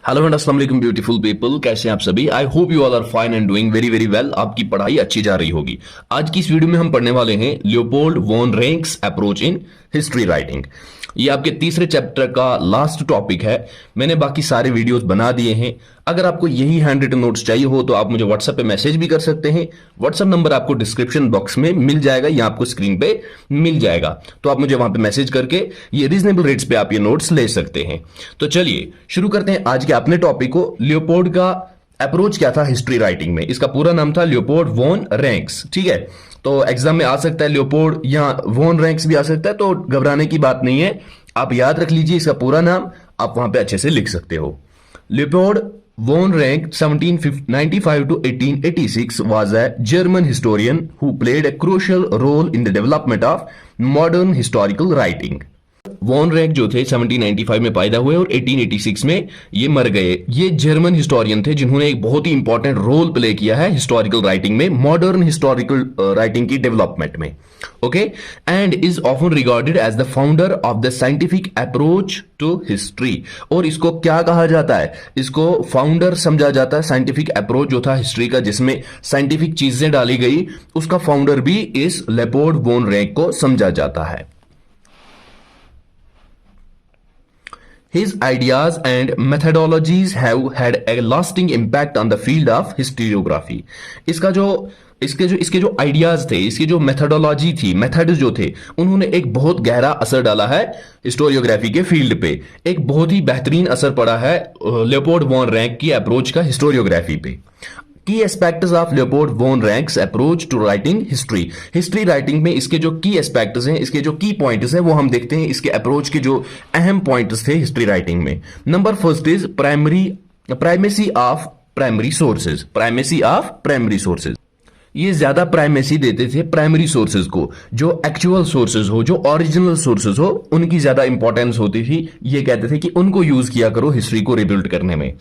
Hello and अस्सलाम वालेकुम beautiful people, कैसे हैं आप सभी। I hope you all are fine and doing very very well. आपकी पढ़ाई अच्छी जा रही होगी। आज की इस वीडियो में हम पढ़ने वाले हैं Leopold von Ranke's approach in history writing. ये आपके तीसरे चैप्टर का लास्ट टॉपिक है। मैंने बाकी सारे वीडियोस बना दिए हैं। अगर आपको यही हैंड रिटन नोट्स चाहिए हो तो आप मुझे व्हाट्सएप पे मैसेज भी कर सकते हैं। व्हाट्सएप नंबर आपको डिस्क्रिप्शन बॉक्स में मिल जाएगा या आपको स्क्रीन पे मिल जाएगा, तो आप मुझे वहां पे मैसेज करके ये रीजनेबल रेट्स पे आप ये नोट्स ले सकते हैं। तो चलिए शुरू करते हैं आज के अपने टॉपिक को। लियोपोल्ड का अप्रोच क्या था हिस्ट्री राइटिंग में? इसका पूरा नाम था लियोपोल्ड वॉन रेंक्स। ठीक है, तो एग्जाम में आ सकता है लियोपोल्ड या वॉन रेंक्स भी आ सकता है, तो घबराने की बात नहीं है। आप याद रख लीजिए इसका पूरा नाम, आप वहां पे अच्छे से लिख सकते हो। Leopold von Ranke 1795 to 1886 was a German historian who played a crucial role in the development of modern historical writing. Von Ranke जो थे 1795 में पैदा हुए और 1886 में ये मर गए। ये जर्मन हिस्टोरियन थे जिन्होंने एक बहुत ही इंपॉर्टेंट रोल प्ले किया है हिस्टोरिकल राइटिंग में, मॉडर्न हिस्टोरिकल राइटिंग की डेवलपमेंट में। Okay, and is often regarded as the founder of the scientific approach to history. और इसको क्या कहा जाता है? इसको फाउंडर समझा जाता है। साइंटिफिक अप्रोच जो था हिस्ट्री का, जिसमें साइंटिफिक चीजें डाली गई, उसका फाउंडर भी इस लियोपोल्ड वॉन रैंक को समझा जाता है। His ideas and methodologies have had a lasting impact on the field of historiography. इसके जो आइडियाज थे, इसकी जो मेथोडोलॉजी थी, मेथड जो थे, उन्होंने एक बहुत गहरा असर डाला है हिस्टोरियोग्राफी के फील्ड पे। एक बहुत ही बेहतरीन असर पड़ा है लियोपोल्ड वॉन रैंक की अप्रोच का हिस्टोरियोग्राफी पे। Key aspects of Leopold von Ranke's approach to writing history. History writing में इसके जो की एस्पेक्ट्स हैं, इसके जो की पॉइंट्स हैं, वो हम देखते हैं। इसके अप्रोच के जो अहम पॉइंट्स थे हिस्ट्री राइटिंग में, number first is primacy of primary sources. Primacy of primary sources, ये ज्यादा प्राइमेसी देते थे प्राइमरी सोर्सेज को। जो एक्चुअल सोर्सेज हो, जो ओरिजिनल सोर्सेज हो, उनकी ज्यादा इंपॉर्टेंस होती थी। ये कहते थे कि उनको यूज किया करो हिस्ट्री को रिबिल्ड करने में।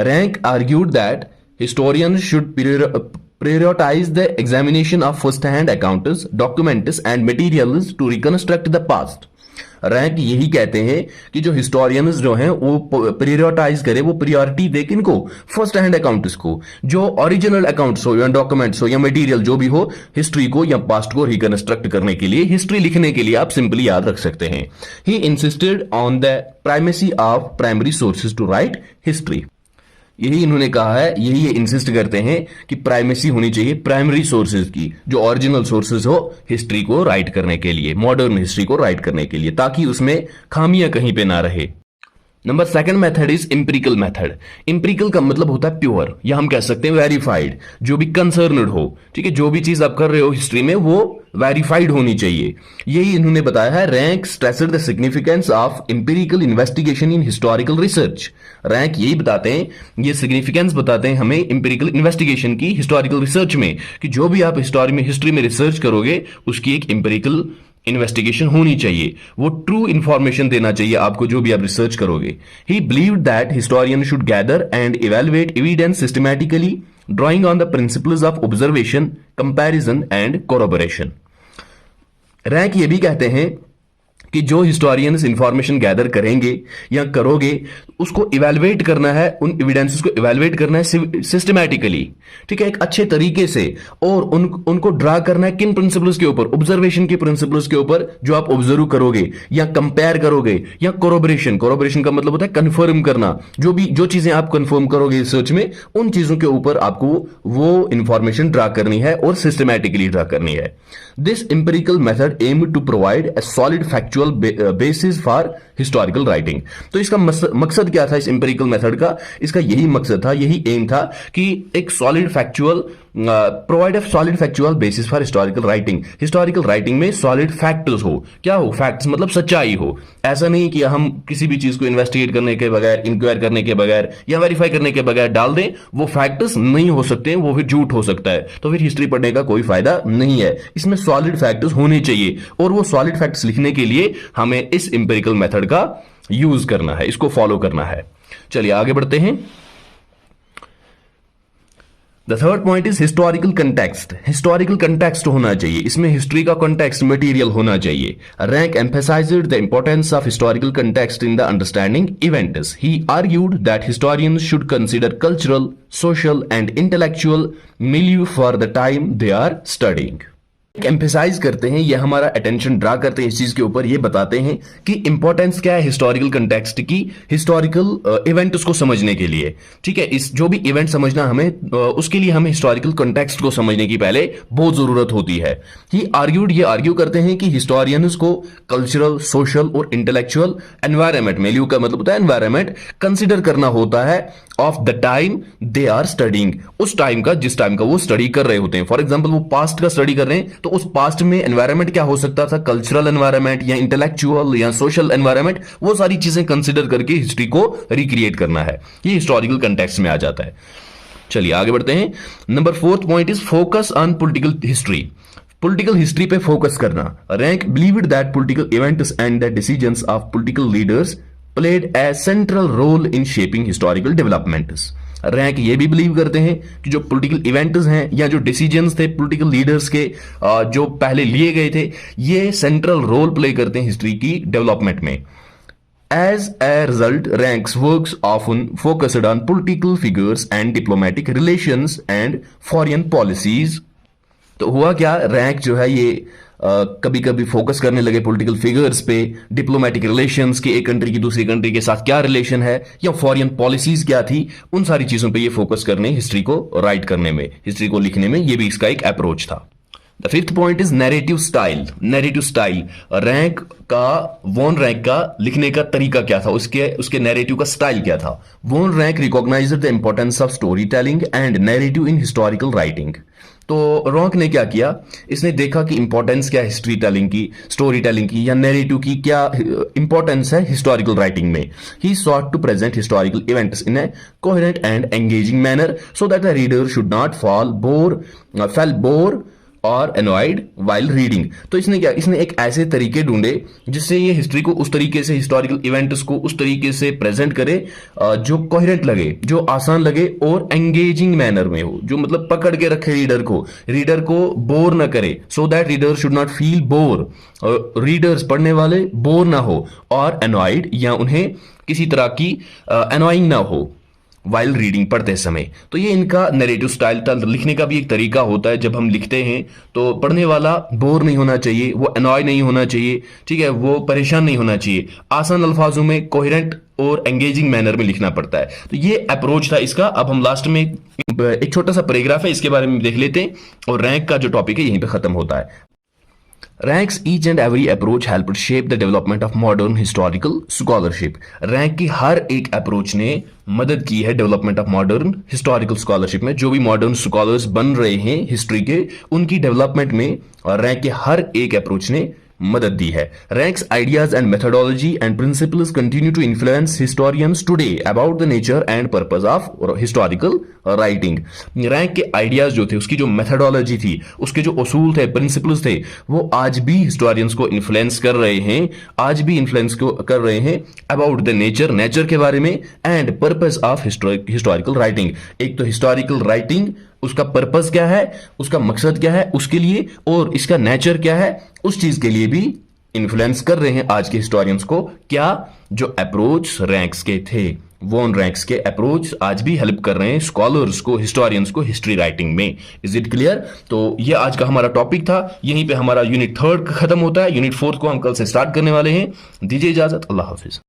Rank argued that historians should prioritize the examination of first-hand accounts, documents and materials to reconstruct the past. Rank यही कहते हैं कि जो हिस्टोरियंस जो हैं वो प्रायोरिटाइज करे, वो प्रायोरिटी दे किनको? फर्स्ट हैंड अकाउंट्स को। जो ओरिजिनल अकाउंट्स हो या डॉक्यूमेंट्स हो या मटेरियल जो भी हो, हिस्ट्री को या पास्ट को रिकंस्ट्रक्ट करने के लिए, हिस्ट्री लिखने के लिए आप सिंपली याद रख सकते हैं। He insisted on the primacy of primary sources to write history. यही इन्होंने कहा है, यही ये इंसिस्ट करते हैं कि प्राइमेसी होनी चाहिए प्राइमरी सोर्सेज की, जो ओरिजिनल सोर्सेज हो हिस्ट्री को राइट करने के लिए, मॉडर्न हिस्ट्री को राइट करने के लिए, ताकि उसमें खामियां कहीं पे ना रहे। Number second method is empirical method. Empirical का मतलब होता है प्योर, या हम कह सकते हैं वेरीफाइड, जो भी कंसर्नड हो। ठीक है, जो भी चीज आप कर रहे हो हिस्ट्री में वो वेरीफाइड होनी चाहिए। यही इन्होंने बताया है। Ranke stressed the significance of empirical investigation in historical research. Ranke यही बताते हैं, ये सिग्निफिकेंस बताते हैं हमें इंपेरिकल इन्वेस्टिगेशन की हिस्टोरिकल रिसर्च में, कि जो भी आप हिस्ट्री में रिसर्च करोगे उसकी एक इंपेरिकल इन्वेस्टिगेशन होनी चाहिए। वो ट्रू इंफॉर्मेशन देना चाहिए आपको जो भी आप रिसर्च करोगे। He believed that historian should gather and evaluate evidence systematically, drawing on the principles of observation, comparison and corroboration. Ranke ये भी कहते हैं कि जो हिस्टोरियंस इंफॉर्मेशन गैदर करेंगे या करोगे, उसको इवैल्यूएट करना है, उन एविडेंसेस को इवैल्यूएट करना है सिस्टमैटिकली। ठीक है, एक अच्छे तरीके से, और उनको ड्रा करना है किन प्रिंसिपल्स के ऊपर? ऑब्जर्वेशन के प्रिंसिपल्स के ऊपर, जो आप ऑब्जर्व करोगे या कंपेयर करोगे, या कोरबोरेशन। कोरबोरेशन का मतलब होता है कंफर्म करना। जो चीजें आप कंफर्म करोगे रिसर्च में, उन चीजों के ऊपर आपको वो इंफॉर्मेशन ड्रा करनी है और सिस्टमैटिकली ड्रा करनी है। This empirical method aim to provide a solid factual basis for historical writing. तो इसका मकसद क्या था इस इंपेरिकल मेथड का? इसका यही मकसद था, यही एम था कि एक solid factual, provide a solid factual basis for historical writing. Historical writing में सॉलिड फैक्ट्स हो। क्या हो? फैक्ट्स मतलब सच्चाई हो। ऐसा नहीं कि हम किसी भी चीज को इन्वेस्टिगेट करने के बगैर, इंक्वायर करने के बगैर या वेरीफाई करने के बगैर डाल दें। वो फैक्ट्स नहीं हो सकते, वो फिर झूठ हो सकता है, तो फिर हिस्ट्री पढ़ने का कोई फायदा नहीं है। इसमें सॉलिड फैक्ट्स होने चाहिए, और वो सॉलिड फैक्ट्स लिखने के लिए हमें इस इंपेरिकल मेथड का यूज करना है, इसको फॉलो करना है। चलिए आगे बढ़ते हैं। The third point is historical context. Historical context होना चाहिए, इसमें हिस्ट्री का कंटेक्स्ट मटेरियल होना चाहिए। Rank emphasized the importance of historical context in the understanding events. He argued that historians should consider cultural, social, and intellectual milieu for the time they are studying. Emphasize करते हैं, ये हमारा attention draw करते हैं इस चीज के ऊपर, ये बताते हैं कि इंपॉर्टेंस क्या है हिस्टोरिकल कंटेक्स्ट की, हिस्टोरिकल इवेंट उसको समझने के लिए। ठीक है, इस जो भी इवेंट समझना हमें उसके लिए हमें हिस्टोरिकल कंटेक्स्ट को समझने की पहले बहुत जरूरत होती है। ही आर्ग्यूड, ये आर्ग्यू करते हैं कि हिस्टोरियंस को कल्चरल, सोशल और इंटेलेक्चुअल एनवायरमेंट, मेल्यू का मतलब होता है एनवायरमेंट, कंसिडर करना होता है of the time they are studying, उस टाइम का जिस टाइम का वो स्टडी कर रहे होते हैं। फॉर एग्जाम्पल वो पास्ट का स्टडी कर रहे हैं तो उस पास्ट में एनवायरमेंट क्या हो सकता था, कल्चरल एनवायरमेंट या इंटेलेक्चुअल या सोशल एनवायरमेंट, वो सारी चीजें कंसिडर करके हिस्ट्री को रिक्रिएट करना है, ये हिस्टोरिकल कंटेक्स्ट में आ जाता है। चलिए आगे बढ़ते हैं। Number fourth point is focus on political history. Political history पे फोकस करना। Rank believed that political events and the decisions of political leaders played a central role in shaping historical developments. Rank ये भी believe करते हैं कि जो political events हैं या जो डिसीजंस थे पॉलिटिकल लीडर्स के जो पहले लिए गए थे, ये सेंट्रल रोल प्ले करते हैं हिस्ट्री की डेवलपमेंट में। As a result, Rank's works often focused on political figures and diplomatic relations and foreign policies. तो हुआ क्या, रैंक जो है ये कभी कभी फोकस करने लगे पॉलिटिकल फिगर्स पे, डिप्लोमेटिक रिलेशंस के, एक कंट्री की दूसरी कंट्री के साथ क्या रिलेशन है या फॉरेन पॉलिसीज क्या थी, उन सारी चीजों पे ये फोकस करने, हिस्ट्री को राइट करने में, हिस्ट्री को लिखने में, ये भी इसका एक अप्रोच था। The fifth point is narrative style. Narrative style, von Ranke का लिखने का तरीका क्या था, उसके नैरेटिव का स्टाइल क्या था। Von Ranke recognized the importance of story telling and narrative in historical writing. तो रॉन्क ने क्या किया, इसने देखा कि इंपॉर्टेंस क्या है हिस्ट्री टेलिंग की, स्टोरी टेलिंग की या नैरेटिव की क्या इंपॉर्टेंस है हिस्टोरिकल राइटिंग में। ही sought to present historical events in a coherent and engaging manner so that the reader should not feel bored और एनॉयड वाइल रीडिंग। तो इसने क्या, इसने एक ऐसे तरीके ढूंढे जिससे ये हिस्ट्री को उस तरीके से, हिस्टोरिकल इवेंट्स को उस तरीके से प्रेजेंट करे जो कोहेरेंट लगे, जो आसान लगे और एंगेजिंग मैनर में हो, जो मतलब पकड़ के रखे रीडर को बोर ना करे, so that reader should not feel bore, readers पढ़ने वाले बोर ना हो और एनॉयड या उन्हें किसी तरह की एनॉइंग ना हो वाइल रीडिंग, पढ़ते समय। तो ये इनका नैरेटिव स्टाइल था। लिखने का भी एक तरीका होता है, जब हम लिखते हैं तो पढ़ने वाला बोर नहीं होना चाहिए, वो एनॉय नहीं होना चाहिए, ठीक है, वो परेशान नहीं होना चाहिए, आसान अल्फाजों में कोहेरेंट और एंगेजिंग मैनर में लिखना पड़ता है। तो ये अप्रोच था इसका। अब हम लास्ट में एक छोटा सा पैराग्राफ है, इसके बारे में देख लेते हैं और रैंक का जो टॉपिक है यहीं पे खत्म होता है। Rank's each and every approach helped shape the development of modern historical scholarship. Rank की हर एक अप्रोच ने मदद की है development of modern historical scholarship में। जो भी मॉडर्न स्कॉलर्स बन रहे हैं हिस्ट्री के, उनकी डेवलपमेंट में और रैंक के हर एक अप्रोच ने मदद दी है। Ranke's ideas and methodology and principles continue to influence historians today about the nature and purpose of historical writing. Ranke के आइडियाज जो थे, उसकी जो मेथोडोलॉजी थी, उसके जो उसूल थे, प्रिंसिपल्स थे, वो आज भी हिस्टोरियंस को इन्फ्लुएंस कर रहे हैं, आज भी इन्फ्लुएंस को कर रहे हैं अबाउट द नेचर के बारे में and purpose of historical writing. एक तो हिस्टोरिकल राइटिंग, उसका पर्पस क्या है, उसका मकसद क्या है उसके लिए, और इसका नेचर क्या है उस चीज के लिए भी इन्फ्लुएंस कर रहे हैं आज के हिस्टोरियंस को। क्या जो अप्रोच रैंक्स के थे, वॉन रैंक्स के अप्रोच आज भी हेल्प कर रहे हैं स्कॉलर्स को, हिस्टोरियंस को हिस्ट्री राइटिंग में। Is it clear? तो ये आज का हमारा टॉपिक था। यहीं पे हमारा यूनिट 3 खत्म होता है। यूनिट 4 को हम कल से स्टार्ट करने वाले हैं। दीजिए इजाजत, अल्लाह हाफिज।